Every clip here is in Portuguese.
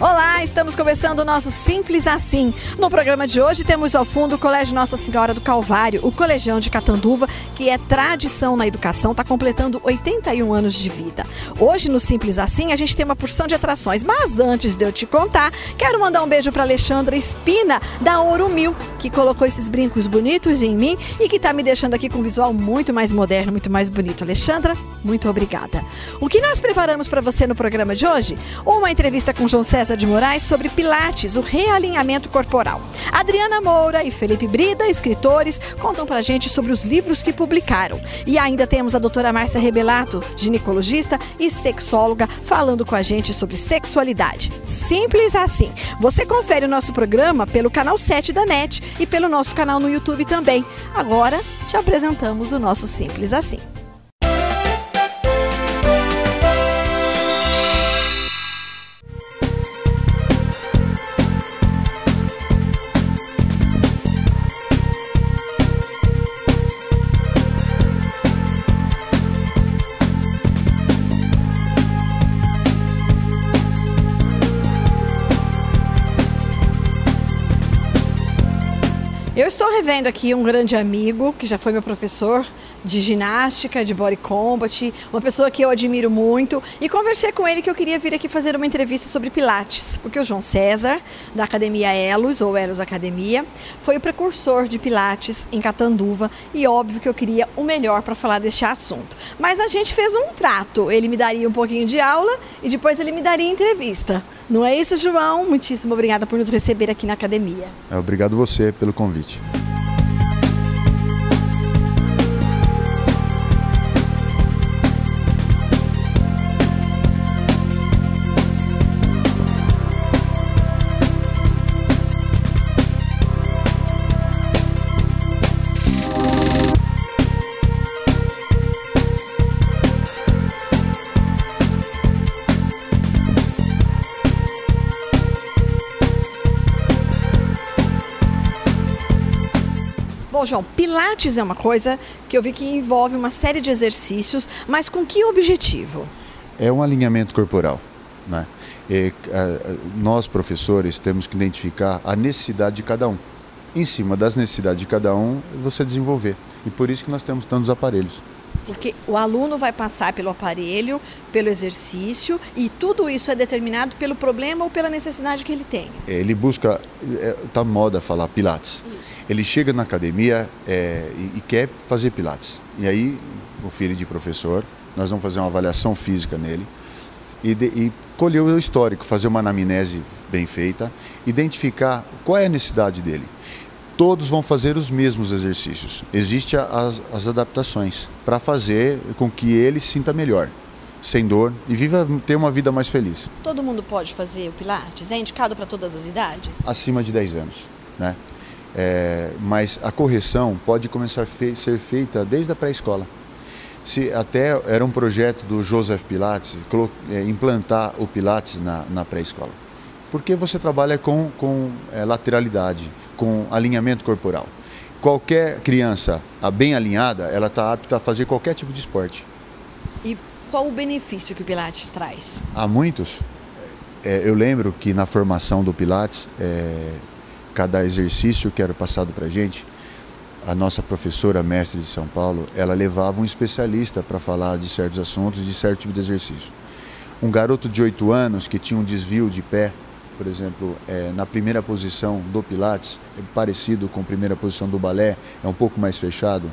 Olá, estamos começando o nosso Simples Assim. No programa de hoje temos ao fundo o Colégio Nossa Senhora do Calvário, o Colegião de Catanduva, que é tradição na educação, está completando 81 anos de vida. Hoje no Simples Assim a gente tem uma porção de atrações, mas antes de eu te contar, quero mandar um beijo para Alexandra Espina, da Ouro Mil, que colocou esses brincos bonitos em mim e que está me deixando aqui com um visual muito mais moderno, muito mais bonito. Alexandra, muito obrigada. O que nós preparamos para você no programa de hoje? Uma entrevista com João César de Moraes sobre Pilates, o realinhamento corporal. Adriana Moura e Felipe Brida, escritores, contam pra gente sobre os livros que publicaram. E ainda temos a doutora Márcia Rebelato, ginecologista e sexóloga, falando com a gente sobre sexualidade. Simples assim. Você confere o nosso programa pelo canal 7 da NET e pelo nosso canal no YouTube também. Agora, te apresentamos o nosso Simples Assim. Eu estou revendo aqui um grande amigo, que já foi meu professor de ginástica, de body combat, uma pessoa que eu admiro muito, e conversei com ele que eu queria vir aqui fazer uma entrevista sobre Pilates, porque o João César, da Academia Elos, ou Elos Academia, foi o precursor de Pilates em Catanduva, e óbvio que eu queria o melhor para falar deste assunto. Mas a gente fez um trato, ele me daria um pouquinho de aula e depois ele me daria entrevista. Não é isso, João? Muitíssimo obrigada por nos receber aqui na academia. Obrigado você pelo convite. Bom, João, Pilates é uma coisa que eu vi que envolve uma série de exercícios, mas com que objetivo? É um alinhamento corporal, né? Nós, professores, temos que identificar a necessidade de cada um. Em cima das necessidades de cada um, você desenvolver. E por isso que nós temos tantos aparelhos. Porque o aluno vai passar pelo aparelho, pelo exercício, e tudo isso é determinado pelo problema ou pela necessidade que ele tem. Ele busca, está moda falar Pilates. Isso. Ele chega na academia e quer fazer Pilates. E aí, o filho de professor, nós vamos fazer uma avaliação física nele e colher o histórico, fazer uma anamnese bem feita, identificar qual é a necessidade dele. Todos vão fazer os mesmos exercícios. Existem as adaptações para fazer com que ele se sinta melhor, sem dor e ter uma vida mais feliz. Todo mundo pode fazer o Pilates? É indicado para todas as idades? Acima de 10 anos, né? Mas a correção pode começar a ser feita desde a pré-escola. Até era um projeto do Joseph Pilates implantar o Pilates na pré-escola. Porque você trabalha com lateralidade, com alinhamento corporal. Qualquer criança bem alinhada, ela está apta a fazer qualquer tipo de esporte. E qual o benefício que o Pilates traz? Há muitos. Eu lembro que na formação do Pilates, cada exercício que era passado para a gente, a nossa professora mestre de São Paulo, ela levava um especialista para falar de certos assuntos, de certo tipo de exercício. Um garoto de 8 anos que tinha um desvio de pé, por exemplo, na primeira posição do Pilates, é parecido com a primeira posição do balé, é um pouco mais fechado,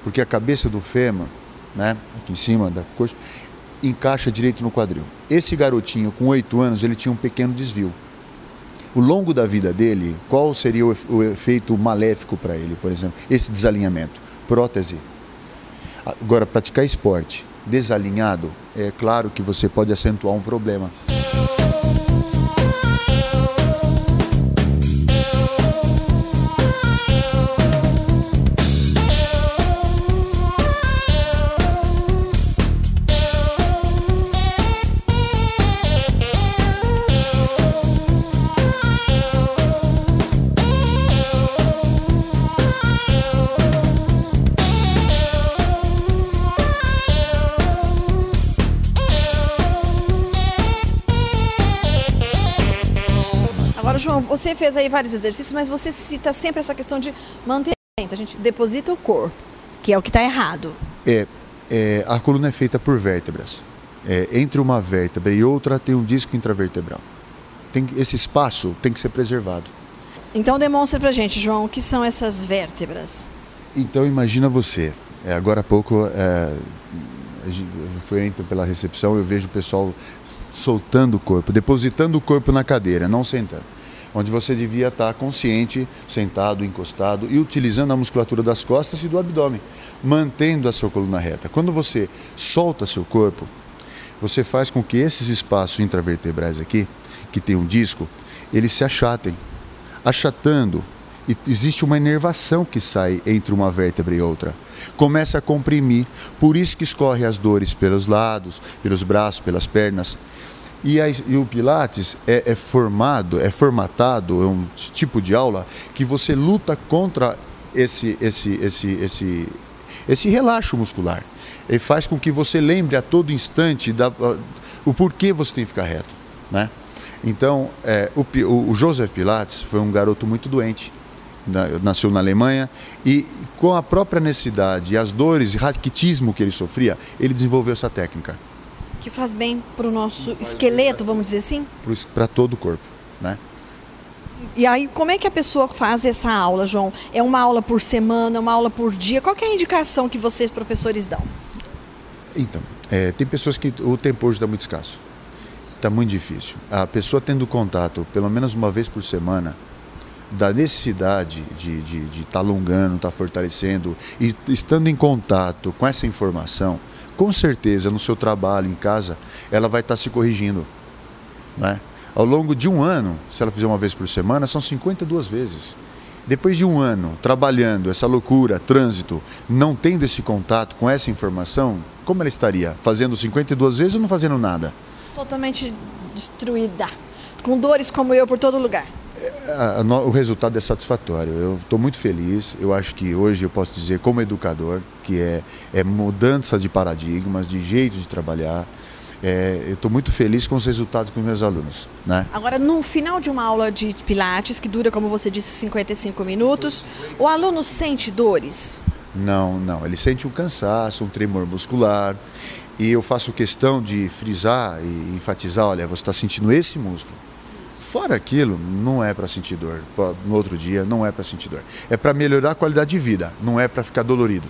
porque a cabeça do fêmur, né, aqui em cima da coxa, encaixa direito no quadril. Esse garotinho com 8 anos, ele tinha um pequeno desvio. Ao longo da vida dele, qual seria o efeito maléfico para ele, por exemplo? Esse desalinhamento, prótese. Agora, praticar esporte desalinhado, é claro que você pode acentuar um problema. Agora, João, você fez aí vários exercícios, mas você cita sempre essa questão de manter a gente deposita o corpo, que é o que está errado. A coluna é feita por vértebras. Entre uma vértebra e outra tem um disco intravertebral. Esse espaço tem que ser preservado. Então demonstre pra gente, João, o que são essas vértebras. Então imagina você, agora há pouco eu entro pela recepção, eu vejo o pessoal soltando o corpo, depositando o corpo na cadeira, não sentando. Onde você devia estar consciente, sentado, encostado e utilizando a musculatura das costas e do abdômen, mantendo a sua coluna reta. Quando você solta seu corpo, você faz com que esses espaços intravertebrais aqui, que tem um disco, eles se achatem. Achatando, e existe uma inervação que sai entre uma vértebra e outra. Começa a comprimir, por isso que escorre as dores pelos lados, pelos braços, pelas pernas. E o Pilates é formatado, é um tipo de aula que você luta contra esse relaxo muscular. Ele faz com que você lembre a todo instante o porquê você tem que ficar reto, né? Então, o Joseph Pilates foi um garoto muito doente, nasceu na Alemanha, e com a própria necessidade e as dores e raquitismo que ele sofria, ele desenvolveu essa técnica. Que faz bem para o nosso esqueleto, vamos dizer assim? Para todo o corpo, né? E aí, como é que a pessoa faz essa aula, João? É uma aula por semana, uma aula por dia? Qual que é a indicação que vocês, professores, dão? Então, tem pessoas que o tempo hoje está muito escasso. Está muito difícil. A pessoa tendo contato pelo menos uma vez por semana da necessidade de estar alongando, estar fortalecendo e estando em contato com essa informação, com certeza no seu trabalho, em casa, ela vai estar se corrigindo, né? Ao longo de um ano, se ela fizer uma vez por semana, são 52 vezes. Depois de um ano trabalhando essa loucura, trânsito, não tendo esse contato com essa informação, como ela estaria? Fazendo 52 vezes ou não fazendo nada? Totalmente destruída, com dores como eu por todo lugar. O resultado é satisfatório. Eu estou muito feliz. Eu acho que hoje eu posso dizer, como educador, que é mudança de paradigmas, de jeito de trabalhar. Eu estou muito feliz com os resultados com os meus alunos, né? Agora, no final de uma aula de Pilates, que dura, como você disse, 55 minutos, o aluno sente dores? Não. Ele sente um cansaço, um tremor muscular. E eu faço questão de frisar e enfatizar, olha, você está sentindo esse músculo. Fora aquilo, não é para sentir dor. No outro dia, não é para sentir dor. É para melhorar a qualidade de vida, não é para ficar dolorido.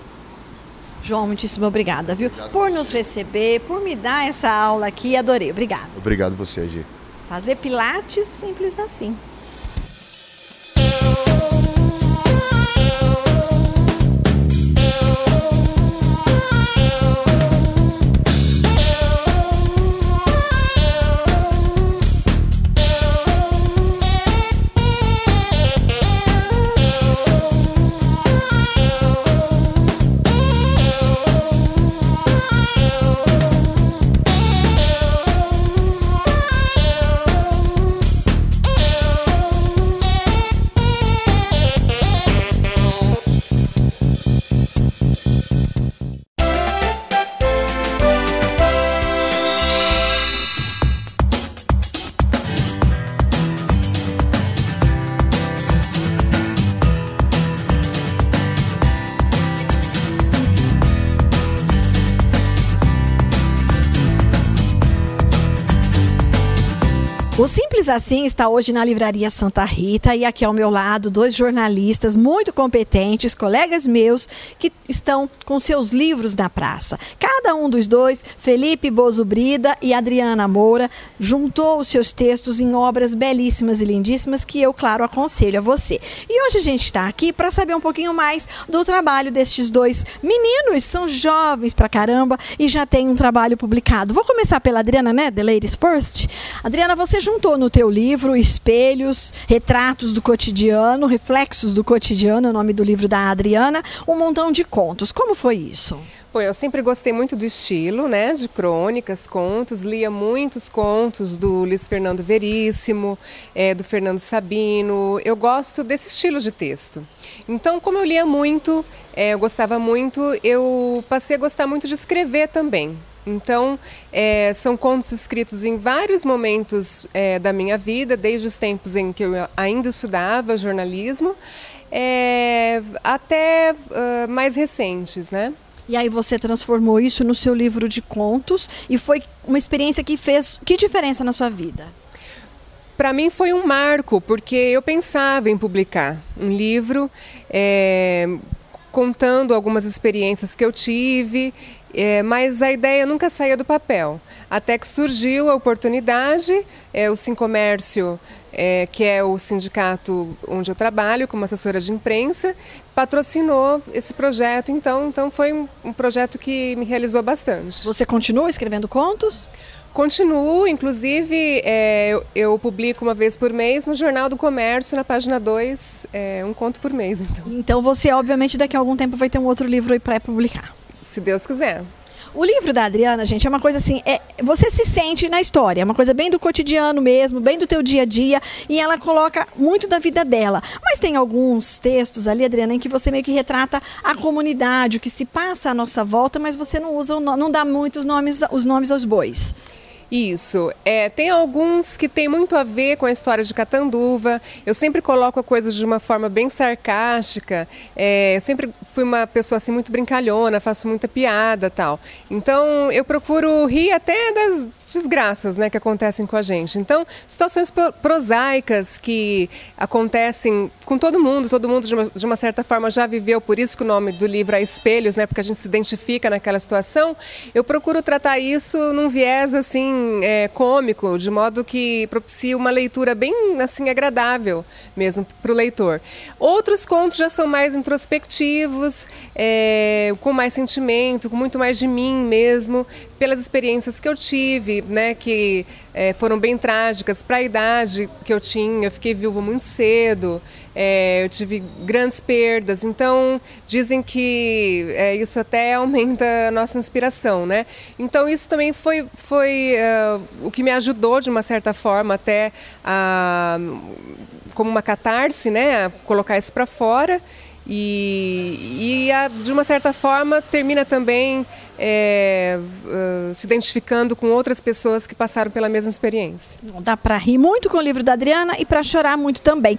João, muitíssimo obrigada, viu? Por nos receber, por me dar essa aula aqui, adorei. Obrigada. Obrigado você, Gi. Fazer Pilates simples assim. O Simples Assim está hoje na Livraria Santa Rita e aqui ao meu lado 2 jornalistas muito competentes, colegas meus, que estão com seus livros na praça. Cada um dos dois, Felipe Bozo Brida e Adriana Moura, juntou os seus textos em obras belíssimas e lindíssimas que eu, claro, aconselho a você. E hoje a gente está aqui para saber um pouquinho mais do trabalho destes 2 meninos, são jovens pra caramba e já tem um trabalho publicado. Vou começar pela Adriana, né? The Ladies First. Adriana, você juntou no teu livro espelhos, retratos do cotidiano, reflexos do cotidiano, é o nome do livro da Adriana, um montão de contos. Como foi isso? Bom, eu sempre gostei muito do estilo, né, de crônicas, contos, lia muitos contos do Luiz Fernando Veríssimo, do Fernando Sabino, eu gosto desse estilo de texto. Então, como eu lia muito, eu gostava muito, eu passei a gostar muito de escrever também. Então, são contos escritos em vários momentos da minha vida, desde os tempos em que eu ainda estudava jornalismo, até mais recentes, né? E aí você transformou isso no seu livro de contos e foi uma experiência que fez que diferença na sua vida? Para mim foi um marco, porque eu pensava em publicar um livro contando algumas experiências que eu tive, mas a ideia nunca saía do papel. Até que surgiu a oportunidade, o Sincomércio, que é o sindicato onde eu trabalho como assessora de imprensa, patrocinou esse projeto, então foi um projeto que me realizou bastante. Você continua escrevendo contos? Continuo, inclusive eu publico uma vez por mês no Jornal do Comércio, na página 2, um conto por mês. Então você, obviamente, daqui a algum tempo vai ter um outro livro aí para publicar. Se Deus quiser. O livro da Adriana, gente, é uma coisa assim, você se sente na história, é uma coisa bem do cotidiano mesmo, bem do teu dia a dia, e ela coloca muito da vida dela. Mas tem alguns textos ali, Adriana, em que você meio que retrata a comunidade, o que se passa à nossa volta, mas você não usa, não dá muito os nomes aos bois. Isso. Tem alguns que tem muito a ver com a história de Catanduva. Eu sempre coloco a coisa de uma forma bem sarcástica. Eu sempre fui uma pessoa assim muito brincalhona, faço muita piada, tal. Então eu procuro rir até das desgraças, né, que acontecem com a gente. Então, situações prosaicas que acontecem com todo mundo de uma certa forma já viveu, por isso que o nome do livro é Espelhos, né, porque a gente se identifica naquela situação. Eu procuro tratar isso num viés assim cômico, de modo que propicie uma leitura bem assim agradável mesmo para o leitor. Outros contos já são mais introspectivos, com mais sentimento, com muito mais de mim mesmo, pelas experiências que eu tive, né, que foram bem trágicas para a idade que eu tinha. Eu fiquei viúva muito cedo, eu tive grandes perdas, então dizem que isso até aumenta a nossa inspiração, né? Então isso também foi o que me ajudou de uma certa forma até como uma catarse, né, a colocar isso para fora. E de uma certa forma termina também se identificando com outras pessoas que passaram pela mesma experiência. Dá para rir muito com o livro da Adriana e para chorar muito também.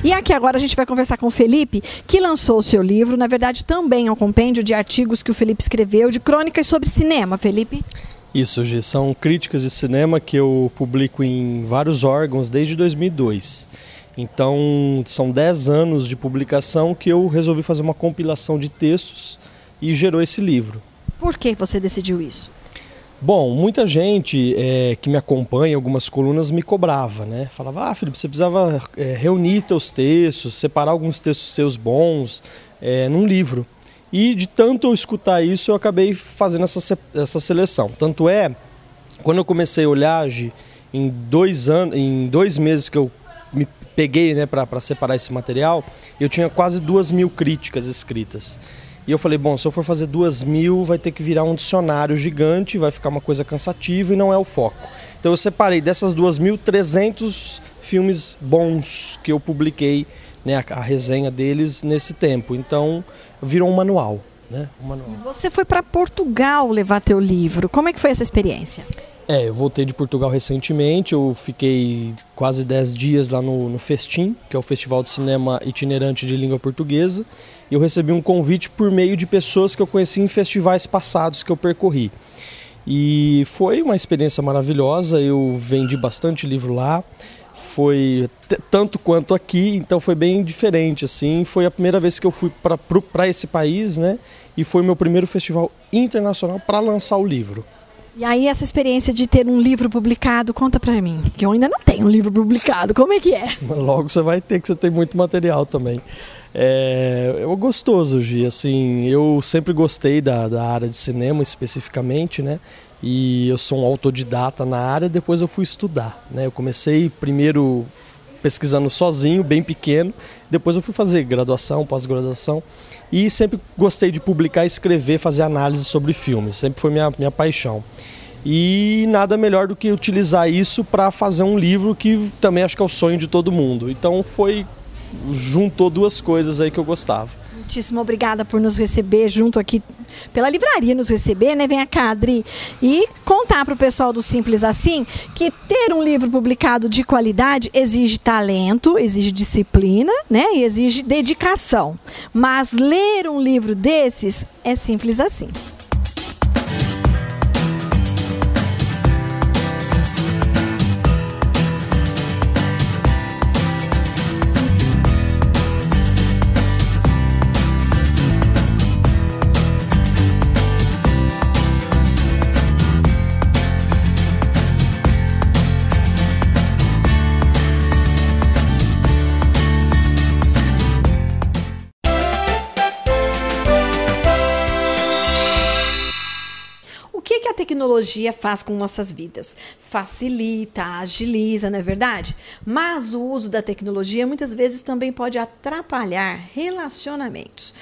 E aqui agora a gente vai conversar com o Felipe, que lançou o seu livro. Na verdade, também é um compêndio de artigos que o Felipe escreveu, de crônicas sobre cinema, Felipe. Isso, Gi, são críticas de cinema que eu publico em vários órgãos desde 2002. Então, são 10 anos de publicação que eu resolvi fazer uma compilação de textos e gerou esse livro. Por que você decidiu isso? Bom, muita gente que me acompanha em algumas colunas me cobrava, né? Falava, Felipe, você precisava reunir teus textos, separar alguns textos seus bons num livro. E de tanto eu escutar isso, eu acabei fazendo essa seleção. Tanto quando eu comecei a olhar, em 2 meses que eu me peguei, né, para separar esse material, eu tinha quase 2.000 críticas escritas. E eu falei, bom, se eu for fazer 2.000, vai ter que virar um dicionário gigante, vai ficar uma coisa cansativa e não é o foco. Então eu separei dessas 2.000, 300 filmes bons que eu publiquei, né, a resenha deles nesse tempo. Então virou um manual, né? Você foi para Portugal levar teu livro. Como é que foi essa experiência? Eu voltei de Portugal recentemente, eu fiquei quase 10 dias lá no Festim, que é o Festival de Cinema Itinerante de Língua Portuguesa, e eu recebi um convite por meio de pessoas que eu conheci em festivais passados que eu percorri. E foi uma experiência maravilhosa, eu vendi bastante livro lá, foi tanto quanto aqui, então foi bem diferente, assim, foi a primeira vez que eu fui para esse país, né, e foi meu primeiro festival internacional para lançar o livro. E aí essa experiência de ter um livro publicado, conta pra mim, que eu ainda não tenho um livro publicado, como é que é? Logo você vai ter, que você tem muito material também. É gostoso, Gi, assim, eu sempre gostei da área de cinema especificamente, né? E eu sou um autodidata na área, depois eu fui estudar, né? Eu comecei primeiro pesquisando sozinho, bem pequeno, depois eu fui fazer graduação, pós-graduação, e sempre gostei de publicar, escrever, fazer análise sobre filmes, sempre foi minha paixão. E nada melhor do que utilizar isso para fazer um livro que também acho que é o sonho de todo mundo. Então juntou duas coisas aí que eu gostava. Muitíssimo obrigada por nos receber junto aqui, pela livraria nos receber, né? Vem cá, Adri, e contar para o pessoal do Simples Assim que ter um livro publicado de qualidade exige talento, exige disciplina, né? E exige dedicação. Mas ler um livro desses é simples assim. O que a tecnologia faz com nossas vidas? Facilita, agiliza, não é verdade? Mas o uso da tecnologia muitas vezes também pode atrapalhar relacionamentos.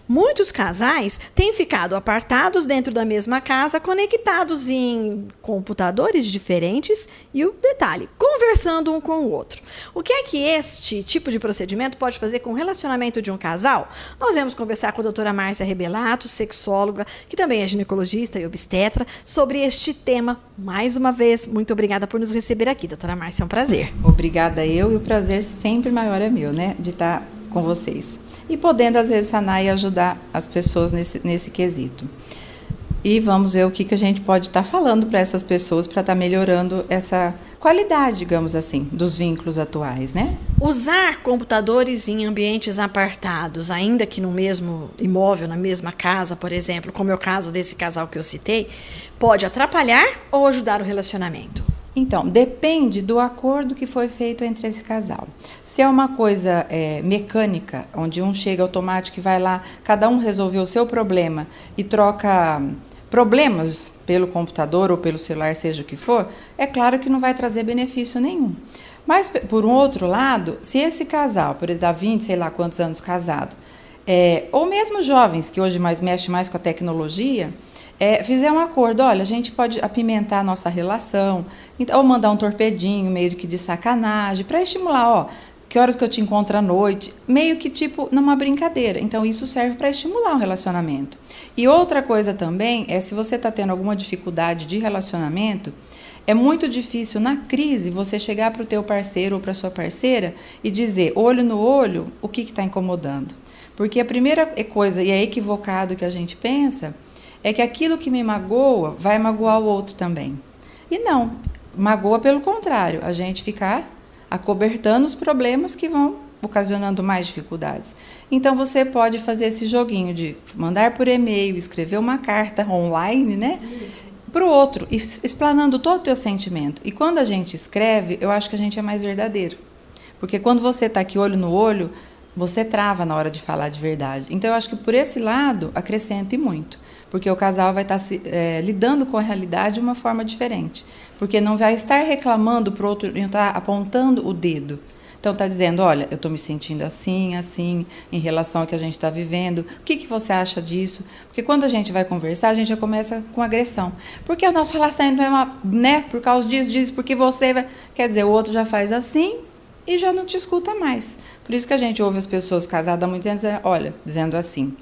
Muitos casais têm ficado apartados dentro da mesma casa, conectados em computadores diferentes e, o detalhe, conversando um com o outro. O que é que este tipo de procedimento pode fazer com o relacionamento de um casal? Nós vamos conversar com a doutora Márcia Rebelato, sexóloga, que também é ginecologista e obstetra, sobre este tema. Mais uma vez, muito obrigada por nos receber aqui, doutora Márcia, é um prazer. Obrigada eu, e o prazer sempre maior é meu, né, de estar com vocês. E podendo, às vezes, sanar e ajudar as pessoas nesse quesito. E vamos ver o que a gente pode estar falando para essas pessoas para estar melhorando essa qualidade, digamos assim, dos vínculos atuais, né? Usar computadores em ambientes apartados, ainda que no mesmo imóvel, na mesma casa, por exemplo, como é o caso desse casal que eu citei, pode atrapalhar ou ajudar o relacionamento? Então, depende do acordo que foi feito entre esse casal. Se é uma coisa mecânica, onde um chega automático e vai lá, cada um resolveu o seu problema e troca problemas pelo computador ou pelo celular, seja o que for, é claro que não vai trazer benefício nenhum. Mas, por um outro lado, se esse casal, por exemplo, há 20, sei lá quantos anos casado, ou mesmo jovens, que hoje mexem mais com a tecnologia, fizer um acordo, olha, a gente pode apimentar a nossa relação, ou mandar um torpedinho, meio que de sacanagem, para estimular, ó, que horas que eu te encontro à noite, meio que tipo numa brincadeira. Então, isso serve para estimular o relacionamento. E outra coisa também se você está tendo alguma dificuldade de relacionamento, é muito difícil na crise você chegar para o teu parceiro ou para sua parceira e dizer, olho no olho, o que está incomodando. Porque a primeira coisa, e é equivocado que a gente pensa, é que aquilo que me magoa vai magoar o outro também. E não, magoa pelo contrário, a gente ficar acobertando os problemas que vão ocasionando mais dificuldades. Então, você pode fazer esse joguinho de mandar por e-mail, escrever uma carta online, né? Para o outro, explanando todo o teu sentimento. E quando a gente escreve, eu acho que a gente é mais verdadeiro. Porque quando você está aqui olho no olho, você trava na hora de falar de verdade. Então, eu acho que por esse lado, acrescente muito. Porque o casal vai estar lidando com a realidade de uma forma diferente. Porque não vai estar reclamando para o outro, não está apontando o dedo. Então, está dizendo, olha, eu estou me sentindo assim, assim, em relação ao que a gente está vivendo. O que você acha disso? Porque quando a gente vai conversar, a gente já começa com agressão. Porque o nosso relacionamento é né, por causa disso, porque você vai... Quer dizer, o outro já faz assim e já não te escuta mais. Por isso que a gente ouve as pessoas casadas há muito tempo dizendo assim,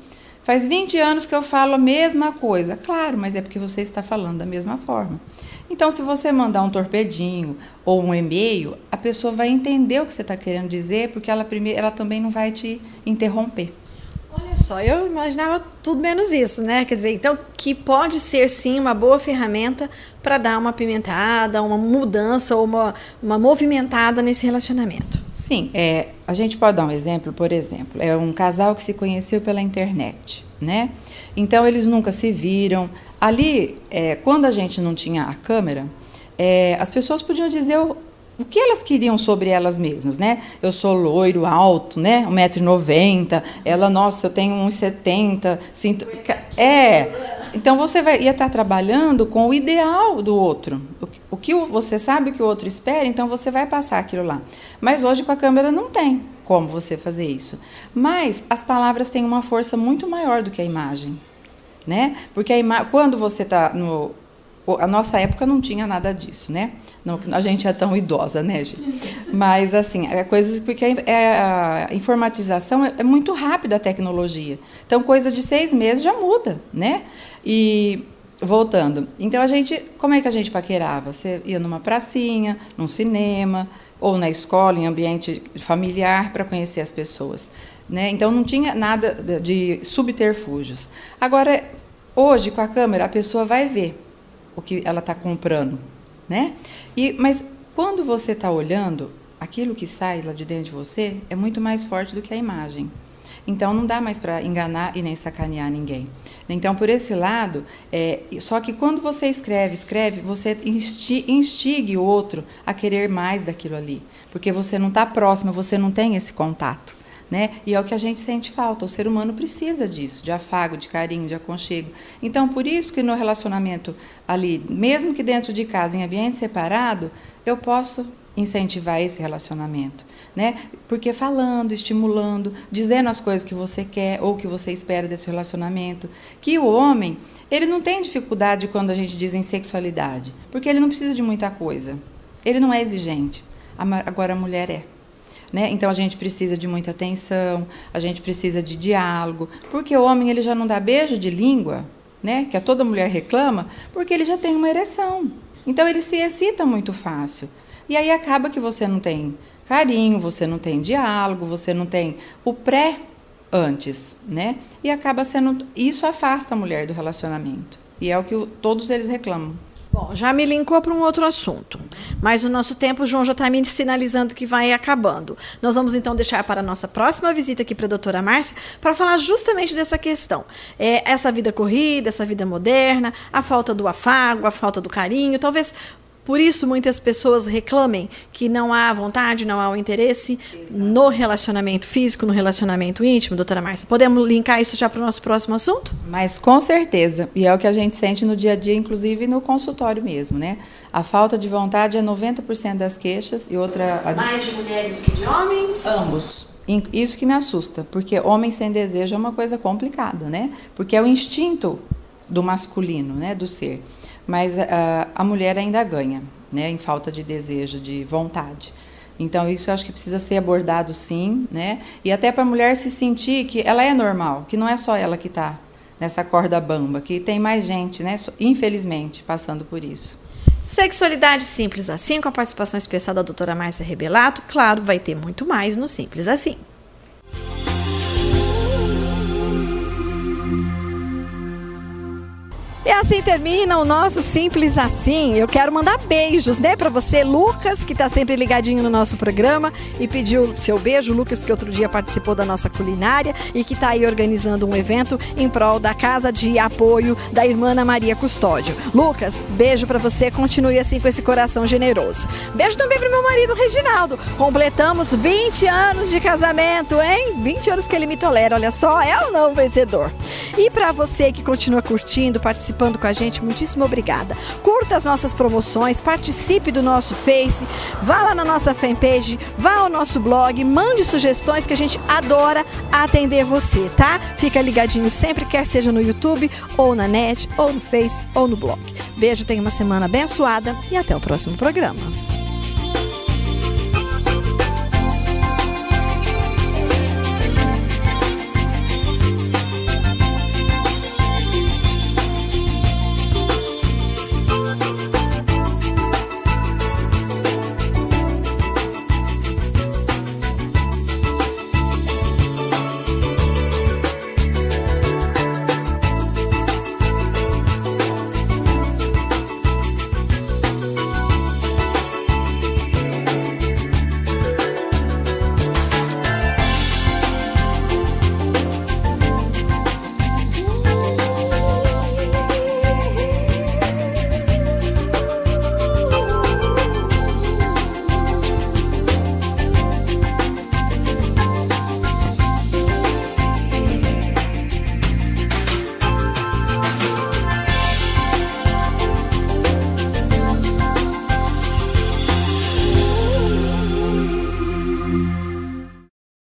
faz 20 anos que eu falo a mesma coisa. Claro, mas é porque você está falando da mesma forma. Então, se você mandar um torpedinho ou um e-mail, a pessoa vai entender o que você está querendo dizer, porque ela também não vai te interromper. Olha só, eu imaginava tudo menos isso, né? Quer dizer, então, que pode ser sim uma boa ferramenta para dar uma apimentada, uma mudança ou uma movimentada nesse relacionamento. Sim, a gente pode dar um exemplo, por exemplo, é um casal que se conheceu pela internet, né? Então, eles nunca se viram. Ali, quando a gente não tinha a câmera, as pessoas podiam dizer o que elas queriam sobre elas mesmas, né? Eu sou loiro, alto, né? 1,90 m, ela, nossa, eu tenho 1,70 m, sinto... Então, você ia estar trabalhando com o ideal do outro. O que você sabe o que o outro espera, então você vai passar aquilo lá. Mas hoje, com a câmera, não tem como você fazer isso. Mas as palavras têm uma força muito maior do que a imagem, né? Porque quando você está A nossa época não tinha nada disso, né? Não, a gente é tão idosa, né, gente? Mas, assim, é coisas porque a informatização é muito rápida, a tecnologia. Então, coisa de 6 meses já muda, né? E, voltando, então, como é que a gente paquerava? Você ia numa pracinha, num cinema, ou na escola, em ambiente familiar, para conhecer as pessoas, né? Então, não tinha nada de subterfúgios. Agora, hoje, com a câmera, a pessoa vai ver o que ela está comprando, né? Mas quando você está olhando, aquilo que sai lá de dentro de você é muito mais forte do que a imagem. Então, não dá mais para enganar e nem sacanear ninguém. Então, por esse lado, só que quando você escreve, você instigue o outro a querer mais daquilo ali, porque você não está próximo, você não tem esse contato. Né? E é o que a gente sente falta, o ser humano precisa disso, de afago, de carinho, de aconchego. Então, por isso que no relacionamento ali, mesmo que dentro de casa, em ambiente separado, eu posso incentivar esse relacionamento, né? Porque falando, estimulando, dizendo as coisas que você quer ou que você espera desse relacionamento, que o homem, ele não tem dificuldade quando a gente diz em sexualidade, porque ele não precisa de muita coisa, ele não é exigente, agora a mulher é. Né? Então, a gente precisa de muita atenção, a gente precisa de diálogo, porque o homem ele já não dá beijo de língua, né? Que toda mulher reclama, porque ele já tem uma ereção. Então, ele se excita muito fácil. E aí acaba que você não tem carinho, você não tem diálogo, você não tem o pré antes, né? E acaba sendo... Isso afasta a mulher do relacionamento. E é o que todos eles reclamam. Bom, já me linkou para um outro assunto, mas o nosso tempo, o João já está me sinalizando que vai acabando. Nós vamos, então, deixar para a nossa próxima visita aqui para a doutora Márcia, para falar justamente dessa questão. Essa vida corrida, essa vida moderna, a falta do afago, a falta do carinho, talvez... Por isso, muitas pessoas reclamem que não há vontade, não há o interesse no relacionamento físico, no relacionamento íntimo, doutora Márcia. Podemos linkar isso já para o nosso próximo assunto? Mas com certeza, e é o que a gente sente no dia a dia, inclusive no consultório mesmo, né? A falta de vontade é 90% das queixas e outra... Mais de mulheres do que de homens? Ambos. Isso que me assusta, porque homem sem desejo é uma coisa complicada, né? Porque é o instinto do masculino, né? Do ser. Mas a mulher ainda ganha, né, em falta de desejo, de vontade. Então, isso eu acho que precisa ser abordado, sim, né? E até para a mulher se sentir que ela é normal, que não é só ela que está nessa corda bamba, que tem mais gente, né, infelizmente, passando por isso. Sexualidade Simples Assim, com a participação especial da doutora Márcia Rebelato. Claro, vai ter muito mais no Simples Assim. E assim termina o nosso Simples Assim. Eu quero mandar beijos, né, para você, Lucas, que está sempre ligadinho no nosso programa e pediu seu beijo. Lucas, que outro dia participou da nossa culinária e que está aí organizando um evento em prol da Casa de Apoio da Irmã Ana Maria Custódio. Lucas, beijo para você, continue assim com esse coração generoso. Beijo também para meu marido, Reginaldo. Completamos 20 anos de casamento, hein? 20 anos que ele me tolera, olha só, é ou não vencedor? E para você que continua curtindo, participando com a gente, muitíssimo obrigada. Curta as nossas promoções, participe do nosso Face, vá lá na nossa fanpage, vá ao nosso blog, mande sugestões que a gente adora atender você, tá? Fica ligadinho sempre, quer seja no YouTube, ou na net, ou no Face, ou no blog. Beijo, tenha uma semana abençoada e até o próximo programa.